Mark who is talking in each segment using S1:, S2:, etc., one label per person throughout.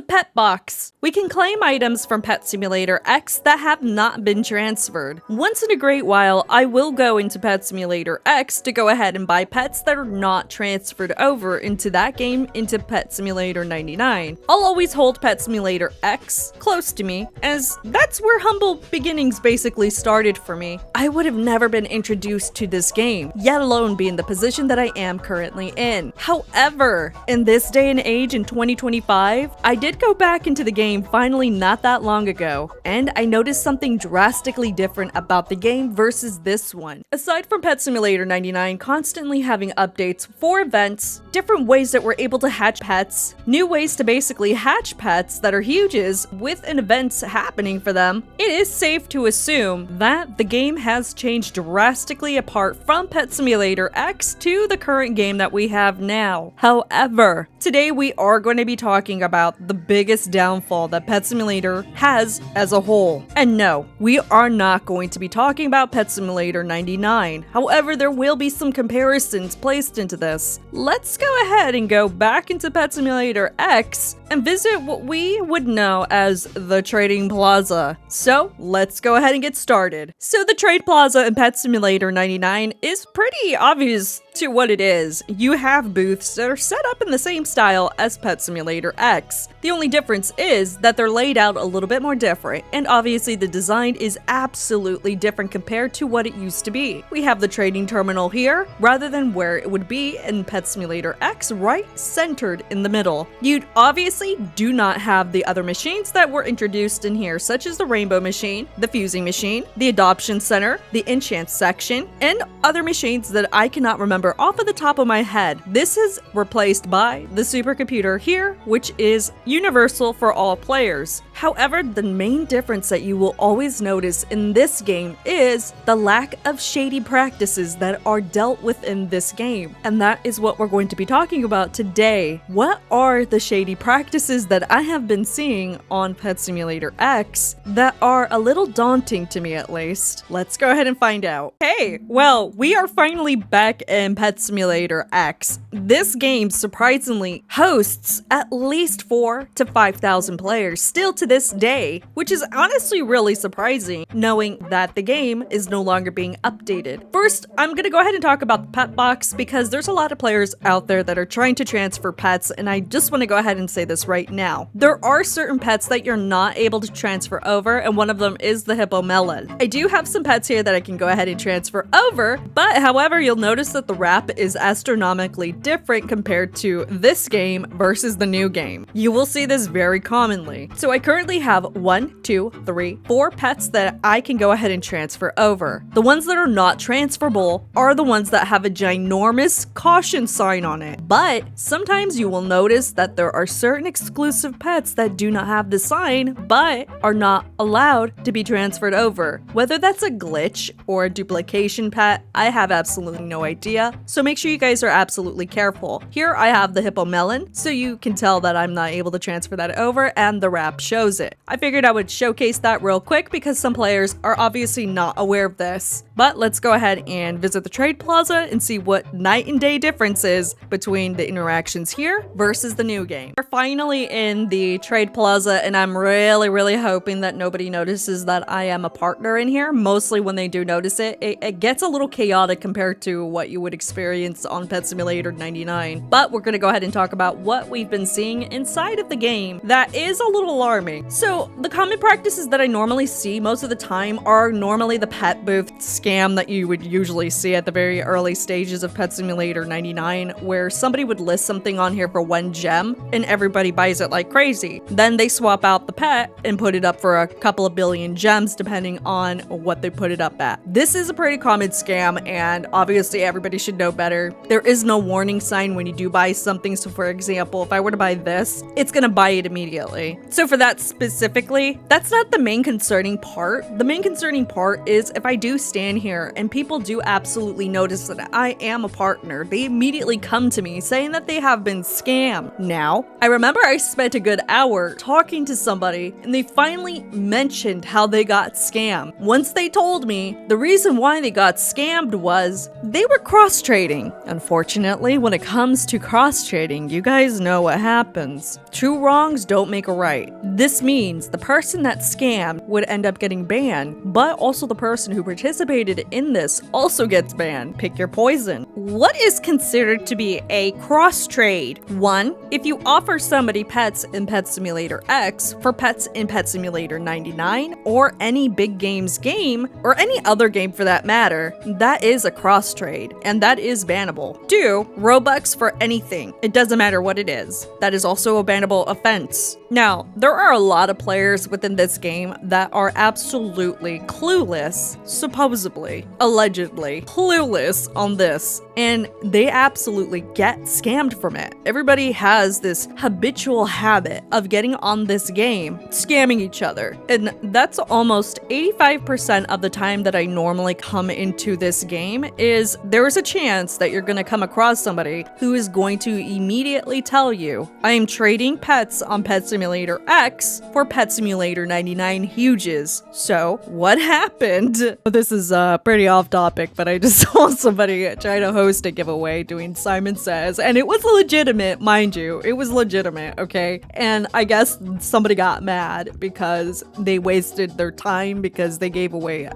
S1: Pet Box. We can claim items from Pet Simulator X that have not been transferred. Once in a great while, I will go into Pet Simulator X to go ahead and buy pets that are not transferred over into that game into Pet Simulator 99. I'll always hold Pet Simulator X close to me, as that's where humble beginnings basically started for me. I would have never been introduced to this game, yet alone be in the position that I am currently in. However, in this day and age in 2025, I did go back into the game finally not that long ago, and I noticed something drastically different about the game versus this one. Aside from Pet Simulator 99 constantly having updates for events, different ways that we're able to hatch pets, new ways to basically hatch pets that are huges with an event happening for them, it is safe to assume that the game has changed drastically apart from Pet Simulator X to the current game that we have now. However, today we are going to be talking about the biggest downfall that Pet Simulator has as a whole. And no, we are not going to be talking about Pet Simulator 99. However, there will be some comparisons placed into this. Let's go ahead and go back into Pet Simulator X and visit what we would know as the Trading Plaza. So let's go ahead and get started. So the Trade Plaza in Pet Simulator 99 is pretty obvious to what it is. You have booths that are set up in the same style as Pet Simulator X. The only difference is that they're laid out a little bit more different, and obviously the design is absolutely different compared to what it used to be. We have the trading terminal here, rather than where it would be in Pet Simulator X, right centered in the middle. You obviously do not have the other machines that were introduced in here, such as the Rainbow Machine, the Fusing Machine, the Adoption Center, the Enchant Section, and other machines that I cannot remember off of the top of my head. This is replaced by the supercomputer here, which is universal for all players. However, the main difference that you will always notice in this game is the lack of shady practices that are dealt with in this game. And that is what we're going to be talking about today. What are the shady practices that I have been seeing on Pet Simulator X that are a little daunting to me, at least? Let's go ahead and find out. Hey, well, we are finally back in Pet Simulator X. This game surprisingly hosts at least 4,000 to 5,000 players still to this day, which is honestly really surprising knowing that the game is no longer being updated. First, I'm gonna go ahead and talk about the pet box because there's a lot of players out there that are trying to transfer pets, and I just want to go ahead and say this right now. There are certain pets that you're not able to transfer over, and one of them is the hippo melon. I do have some pets here that I can go ahead and transfer over, but however, you'll notice that the wrap is astronomically different compared to this game versus the new game. You will see this very commonly. So I currently have 1, 2, 3, 4 pets that I can go ahead and transfer over. The ones that are not transferable are the ones that have a ginormous caution sign on it. But sometimes you will notice that there are certain exclusive pets that do not have the sign, but are not allowed to be transferred over. Whether that's a glitch or a duplication pet, I have absolutely no idea. So make sure you guys are absolutely careful. Here I have the hippo melon, so you can tell that I'm not able to transfer that over, and the wrap shows it. I figured I would showcase that real quick because some players are obviously not aware of this. But let's go ahead and visit the Trade Plaza and see what night and day difference is between the interactions here versus the new game. We're finally in the Trade Plaza, and I'm really hoping that nobody notices that I am a partner in here. Mostly when they do notice it, it gets a little chaotic compared to what you would experience on Pet Simulator 99. But we're gonna go ahead and talk about what we've been seeing inside of the game that is a little alarming. So the common practices that I normally see most of the time are normally the pet booth scam that you would usually see at the very early stages of Pet Simulator 99, where somebody would list something on here for 1 gem and everybody buys it like crazy. Then they swap out the pet and put it up for a couple of billion gems depending on what they put it up at. This is a pretty common scam, and obviously everybody should know better. There is no warning sign when you do buy something. So for example, if I were to buy this, it's gonna buy it immediately. So for that specifically, that's not the main concerning part. The main concerning part is if I do stand here and people do absolutely notice that I am a partner, they immediately come to me saying that they have been scammed. Now, I remember I spent a good hour talking to somebody and they finally mentioned how they got scammed. Once they told me the reason why they got scammed was they were cross-trading. Unfortunately, when it comes to cross-trading, you guys know what happens. Two wrongs don't make a right. This means the person that scammed would end up getting banned, but also the person who participated in this also gets banned. Pick your poison. What is considered to be a cross-trade? 1. If you offer somebody pets in Pet Simulator X for pets in Pet Simulator 99 or any big games game, or any other game for that matter, that is a cross-trade, and that is bannable. 2. Robux for anything. It doesn't matter what it is. That is also a bannable offense. Now, there are a lot of players within this game that are absolutely clueless, supposedly, allegedly, clueless on this, and they absolutely get scammed from it. Everybody has this habitual habit of getting on this game, scamming each other, and that's almost 85% of the time that I normally come into this game is there is a chance that you're going to come across somebody who is going to immediately tell you, I am trading pets on Pet Simulator X for Pet Simulator 99 Huges. So, what happened? This is pretty off topic, but I just saw somebody try to host a giveaway doing Simon Says, and it was legitimate, mind you. It was legitimate, okay? And I guess somebody got mad because they wasted their time because they gave away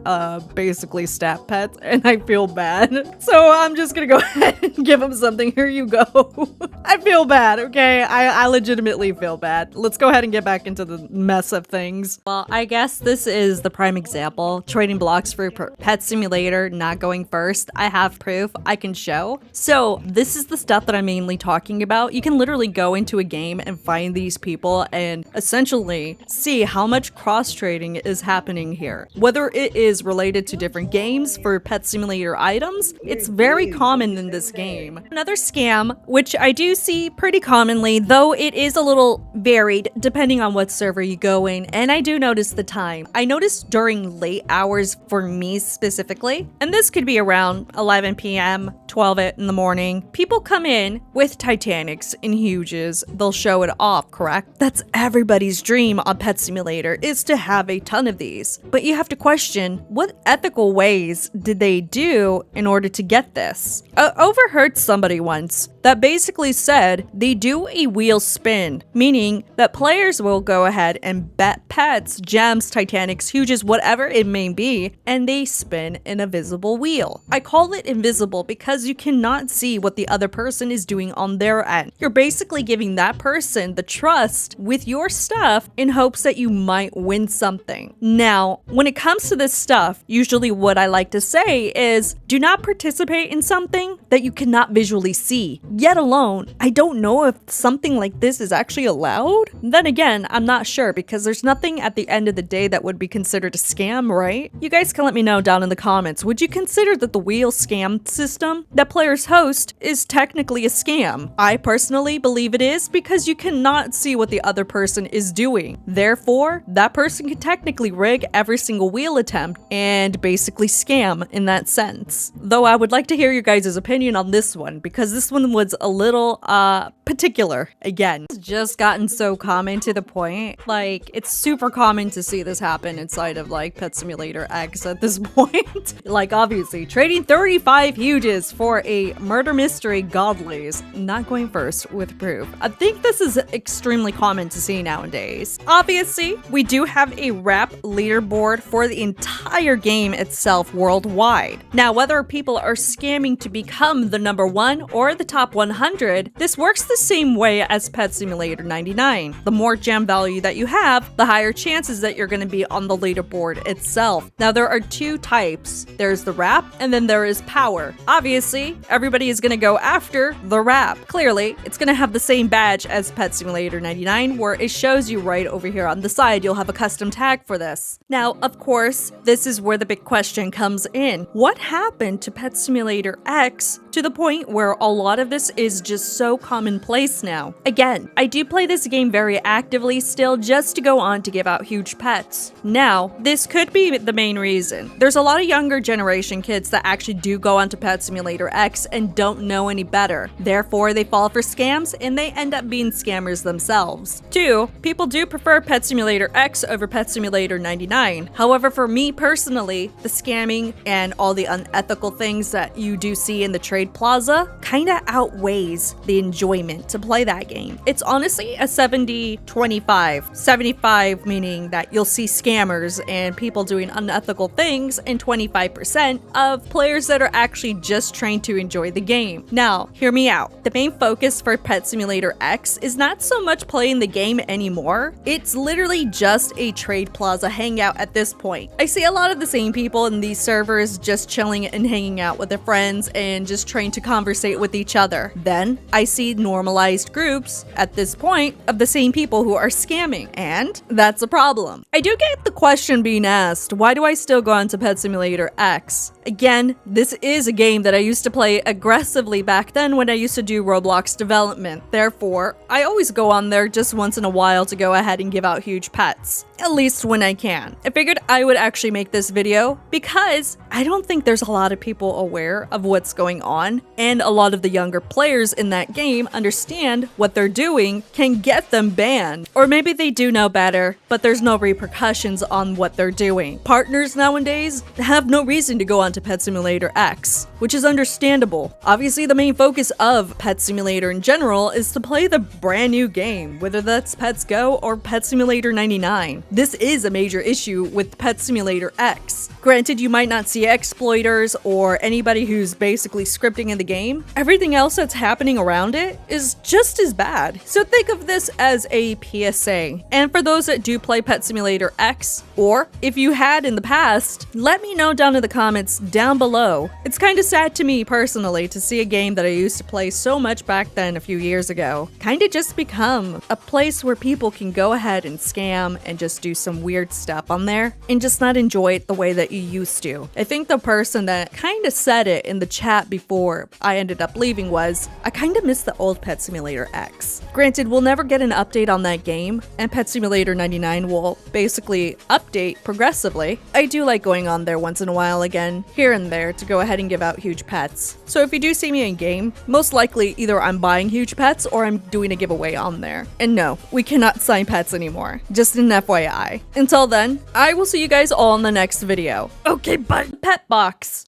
S1: basically stat pets, and I feel bad. So I'm just gonna go ahead and give them something. Here you go. I feel bad, okay? I legitimately feel bad. Let's go ahead and get back into the mess of things. Well, I guess this is the prime example. Trading blocks for Pet Simulator not going first. I have proof I can show. So this is the stuff that I'm mainly talking about. You can literally go into a game and find these people and essentially see how much cross-trading is happening here. Whether it is related to different games for Pet Simulator items, it's very common in this game. Another scam, which I do see pretty commonly, though it is a little varied depending on what server you go in, and I do notice the time. I noticed during late hours for me specifically, and this could be around 11 p.m., 12 in the morning, people come in with Titanics and Huges. They'll show it off, correct? That's everybody's dream on Pet Simulator, is to have a ton of these. But you have to question, what ethical ways did they do in order to get this? I overheard somebody once that basically said they do a wheel spin, meaning that players will go ahead and bet pets, gems, Titanics, Huges, whatever it may be, and they spin an invisible wheel. I call it invisible because you cannot see what the other person is doing on their end. You're basically giving that person the trust with your stuff in hopes that you might win something. Now, when it comes to this stuff, usually what I like to say is, do not participate in something that you cannot visually see. Yet alone, I don't know if something like this is actually allowed. Then again, I'm not sure because there's nothing at the end of the day that would be considered a scam, right? You guys can let me know down in the comments. Would you consider that the wheel scam system that players host is technically a scam? I personally believe it is because you cannot see what the other person is doing. Therefore, that person can technically rig every single wheel attempt and basically scam in that sense. Though I would like to hear your guys' opinion on this one because this one was a little particular. Again, it's just gotten so common to the point, like it's super common to see this happen inside of like Pet Simulator X at this point. Like obviously trading 35 Huges for a murder mystery godlies, not going first with proof. I think this is extremely common to see nowadays. Obviously, we do have a rep leaderboard for the entire game itself worldwide. Now, whether people are scamming to become the number 1 or the top 100, this works the same way as Pet Simulator 99. The more gem value that you have, the higher chances that you're going to be on the leaderboard itself. Now, there are two types. There's the rep and then there is power. Obviously, obviously, everybody is gonna go after the wrap. Clearly, it's gonna have the same badge as Pet Simulator 99, where it shows you right over here on the side. You'll have a custom tag for this. Now, of course, this is where the big question comes in. What happened to Pet Simulator X to the point where a lot of this is just so commonplace now? Again, I do play this game very actively still just to go on to give out huge pets. Now, this could be the main reason. There's a lot of younger generation kids that actually do go onto Pet Simulator X and don't know any better. Therefore, they fall for scams and they end up being scammers themselves. 2, people do prefer Pet Simulator X over Pet Simulator 99. However, for me personally, the scamming and all the unethical things that you do see in the trade plaza kinda outweighs the enjoyment to play that game. It's honestly a 70-25. 75 meaning that you'll see scammers and people doing unethical things, and 25% of players that are actually just trying to enjoy the game. Now, hear me out. The main focus for Pet Simulator X is not so much playing the game anymore. It's literally just a trade plaza hangout at this point. I see a lot of the same people in these servers just chilling and hanging out with their friends and just trying to conversate with each other. Then, I see normalized groups at this point of the same people who are scamming, and that's a problem. I do get the question being asked, why do I still go onto Pet Simulator X? Again, this is a game that I used to play aggressively back then when I used to do Roblox development. Therefore, I always go on there just once in a while to go ahead and give out huge pets. At least when I can. I figured I would actually make this video because I don't think there's a lot of people aware of what's going on, and a lot of the younger players in that game understand what they're doing can get them banned. Or maybe they do know better, but there's no repercussions on what they're doing. Partners nowadays have no reason to go onto Pet Simulator X, which is understandable. Obviously, the main focus of Pet Simulator in general is to play the brand new game, whether that's Pets Go or Pet Simulator 99. This is a major issue with Pet Simulator X. Granted, you might not see exploiters or anybody who's basically scripting in the game. Everything else that's happening around it is just as bad. So think of this as a PSA. And for those that do play Pet Simulator X, or if you had in the past, let me know down in the comments down below. It's kind of sad to me personally to see a game that I used to play so much back then a few years ago kind of just become a place where people can go ahead and scam and just do some weird stuff on there and just not enjoy it the way that you used to. I think the person that kind of said it in the chat before I ended up leaving was, I kind of miss the old Pet Simulator X. Granted, we'll never get an update on that game, and Pet Simulator 99 will basically update progressively. I do like going on there once in a while again, here and there, to go ahead and give out huge pets. So if you do see me in game, most likely either I'm buying huge pets or I'm doing a giveaway on there. And no, we cannot sign pets anymore. Just an FYI. Until then, I will see you guys all in the next video. Okay, bye. Pet box.